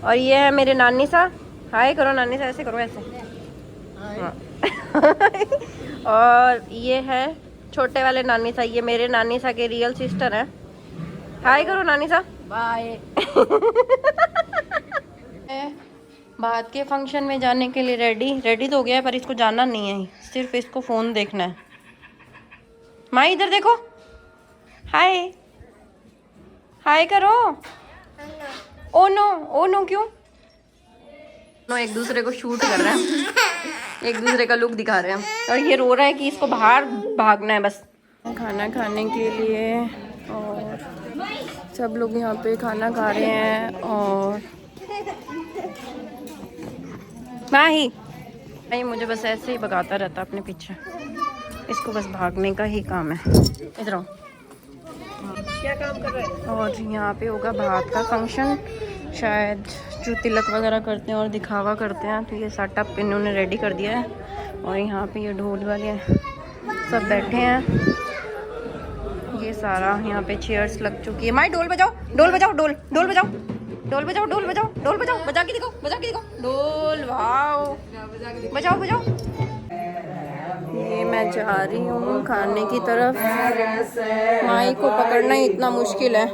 और ये है मेरे नानी सा। हाय करो नानी सा, ऐसे करो ऐसे। हाँ। और ये है छोटे वाले नानी सा, ये मेरे नानी सा के रियल सिस्टर है। हाय करो नानी सा। बाय। बात के फंक्शन में जाने के लिए रेडी तो हो गया है, पर इसको जाना नहीं है, सिर्फ इसको फोन देखना है। माँ इधर देखो, हाय हाय करो। ओ नो क्यों? नो एक दूसरे को शूट कर रहे हैं, एक दूसरे का लुक दिखा रहे हैं, और ये रो रहा है कि इसको बाहर भागना है बस। खाना खाने के लिए, और सब लोग यहाँ पे खाना खा रहे हैं। और माही मुझे बस ऐसे ही भगाता रहता अपने पीछे, इसको बस भागने का ही काम है। इधर आओ। क्या काम कर रहे हैं? और यहाँ पे होगा भात का फंक्शन, शायद जो तिलक वगैरह करते हैं और दिखावा करते हैं, तो ये सेटअप इन्होंने रेडी कर दिया है। और यहाँ पे ये ढोल वाले सब बैठे हैं, ये सारा यहाँ पे चेयर्स लग चुकी है। माई ढोल बजाओ, ढोल बजाओ, ढोल ढोल बजाओ, ढोल बजाओ, ढोल बजाओ, ढोल बजाओ, बजा के दिखाओ, बजा के दिखाओ ढोल। वाओ, बजाओ बजाओ। ये मैं जा रही हूँ खाने की तरफ। माई को पकड़ना ही इतना मुश्किल है।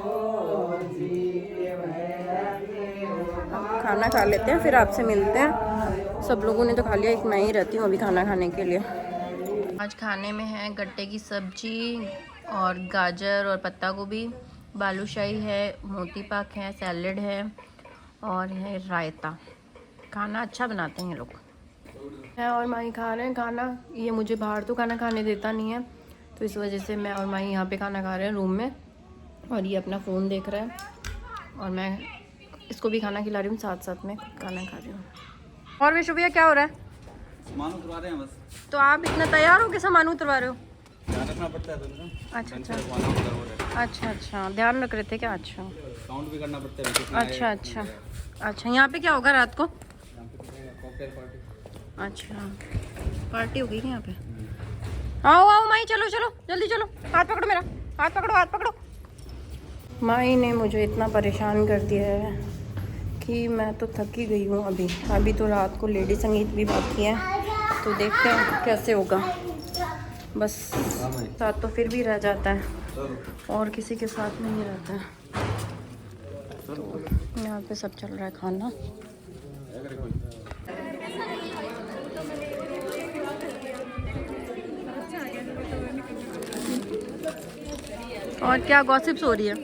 अब खाना खा लेते हैं, फिर आपसे मिलते हैं। सब लोगों ने तो खा लिया, एक मैं ही रहती हूँ अभी खाना खाने के लिए। आज खाने में है गट्टे की सब्जी और गाजर और पत्ता गोभी, बालूशाही है, मोती पाक है, सैलेड है और है रायता। खाना अच्छा बनाते हैं ये लोग है। और माही खा रहे हैं खाना। ये मुझे बाहर तो खाना खाने देता नहीं है, तो इस वजह से मैं और माही यहाँ पे खाना खा रहे हैं रूम में। और ये अपना फ़ोन देख रहा है और मैं इसको भी खाना खिला रही हूँ, साथ साथ में खाना खा रही हूँ। और विशु भैया क्या हो रहा है? सामान उतरवा रहे हैं बस। तो आप इतना तैयार हो के सामान उतरवा रहे हो? ध्यान रखना पड़ता है तो। अच्छा, ध्यान रख रहे थे क्या? अच्छा, काउंट भी करना पड़ता है। अच्छा, यहाँ पे क्या होगा रात को? Cocktail party. अच्छा, पार्टी होगी यहाँ पे। आओ माई, चलो जल्दी चलो, हाथ पकड़ो मेरा, हाथ पकड़ो। माई ने मुझे इतना परेशान कर दिया है कि मैं तो थकी गई हूँ। अभी तो रात को लेडी संगीत भी बाकी है, तो देखते हैं कैसे होगा। बस साथ तो फिर भी रह जाता है, और किसी के साथ नहीं रहता है। तो यहाँ पे सब चल रहा है खाना। और क्या गॉसिप्स हो रही है?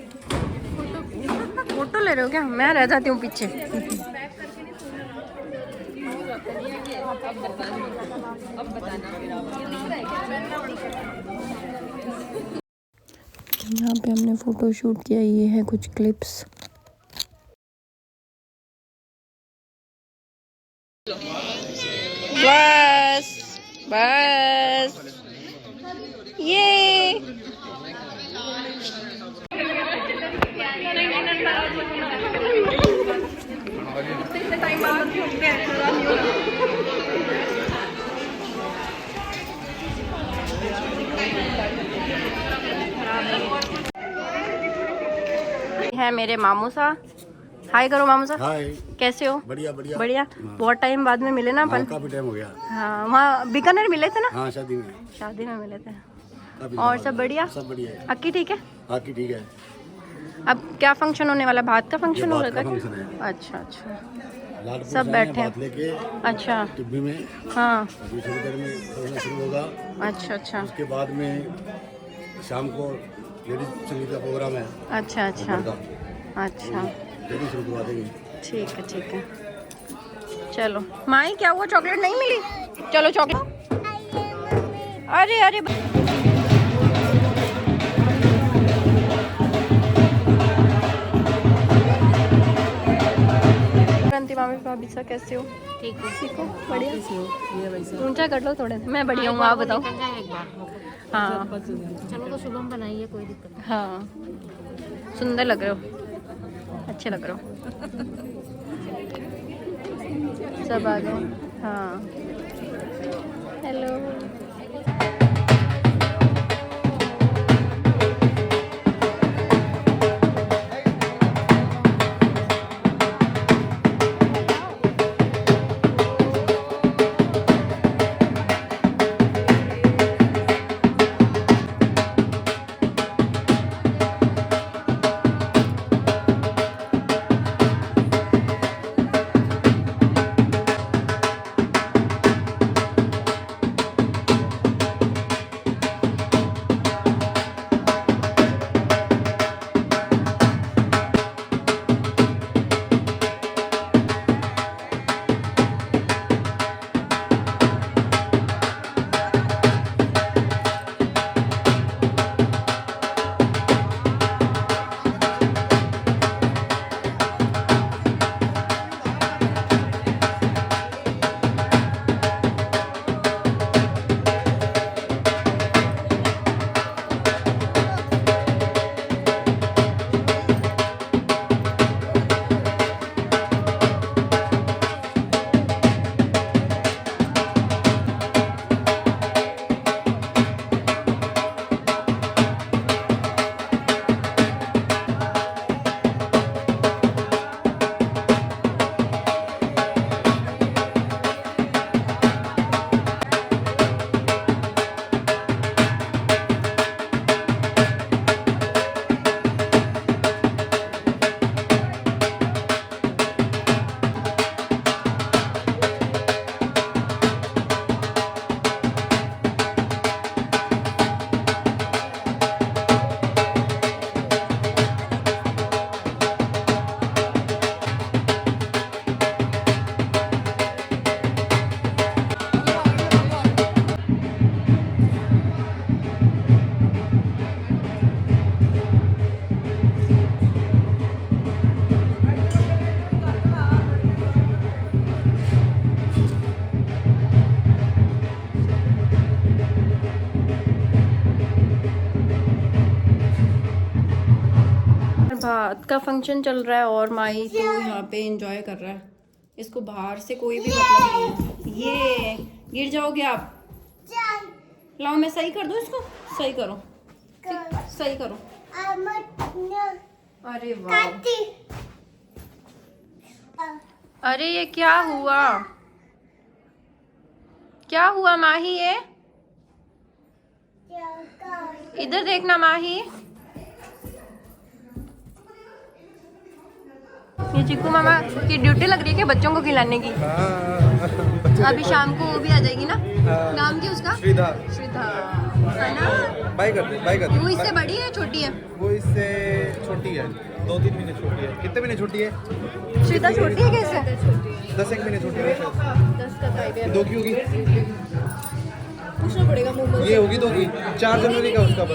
फोटो ले रहे हो क्या? मैं रह जाती हूँ पीछे। यहाँ पे हमने फोटो शूट किया, ये है कुछ क्लिप्स। बस ये है मेरे मामू सा। हाय करो मामू सा। हाय, कैसे हो? बढ़िया। बहुत टाइम बाद में मिले ना अपन। काफी टाइम हो गया। हाँ, वहाँ बीकानेर मिले थे ना? हाँ, शादी में मिले थे। और सब बढ़िया? सब बढ़िया है। अक्की ठीक है? आपकी ठीक है। अब क्या फंक्शन होने वाला? भात का फंक्शन हो रहा था फंक्शन क्या? है। अच्छा, सब सब बैठे हैं। लेके अच्छा, टिब्बी में हाँ, अभी थोड़ी देर में होना शुरू होगा। अच्छा। उसके बाद में शाम को लेडीज संगीत का प्रोग्राम है। अच्छा, लेडीज शुरू करवा देंगे। ठीक है। चलो माई, क्या हुआ? चॉकलेट नहीं मिली? चलो चॉकलेट। अरे मामी भाभी सा कैसे हो? ठीक हो? बढ़िया। ऊंचा कर लो थोड़े। मैं बढ़िया हूँ, आप बताओ। हाँ, चलो तो शुभम बनाइए, कोई दिक्कत नहीं। हाँ, सुंदर लग रहे हो, अच्छे लग रहे हो। सब आ गए। हाँ, हेलो। का फंक्शन चल रहा है और माही तो यहाँ पे एंजॉय कर रहा है। इसको बाहर से कोई भी मतलब नहीं है। ये गिर जाओगे आप। लाओ मैं सही कर दूँ इसको। सही करो, सही करो। अरे वाह, अरे ये क्या हुआ? क्या हुआ माही? ये इधर देखना माही। ये चिक्कू मामा की ड्यूटी लग रही है कि बच्चों को खिलाने की। अभी शाम को वो भी आ जाएगी ना। नाम क्या उसका? श्रीधा। श्रीधा है ना? बाय कर दे, बाय कर दे। वो इससे बड़ी है छोटी है? वो इससे छोटी है, 2-3 महीने छोटी है। कितने महीने छोटी है? श्रीधा छोटी है कैसे? 10-1 महीने छोटी है शायद। 10 का टाइप 2 की होगी, पूछना पड़ेगा। ये होगी 2 की। 4 जनवरी का उसका बर्थडे।